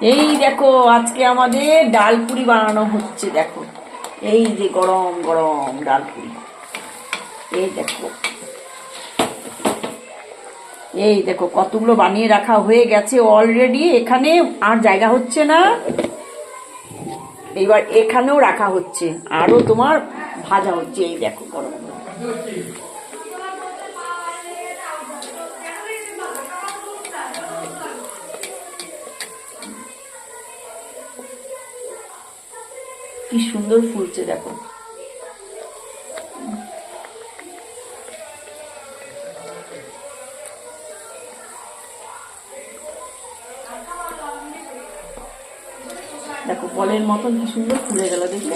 এই দেখো আজকে আমাদের ডাল পুরি বানানো হচ্ছে। দেখো এই যে গরম গরম ডাল পুরি। এই দেখো, এই দেখো কতগুলো বানিয়ে রাখা হয়ে গেছে অলরেডি। এখানে আর জায়গা হচ্ছে না, এবার এখানেও রাখা হচ্ছে, আরো তোমার ভাজা হচ্ছে। এই দেখো গরম গরম। কি সুন্দর ফুলছে দেখো। দেখো বলের মতন কি সুন্দর ফুলে গেল, দেখলে?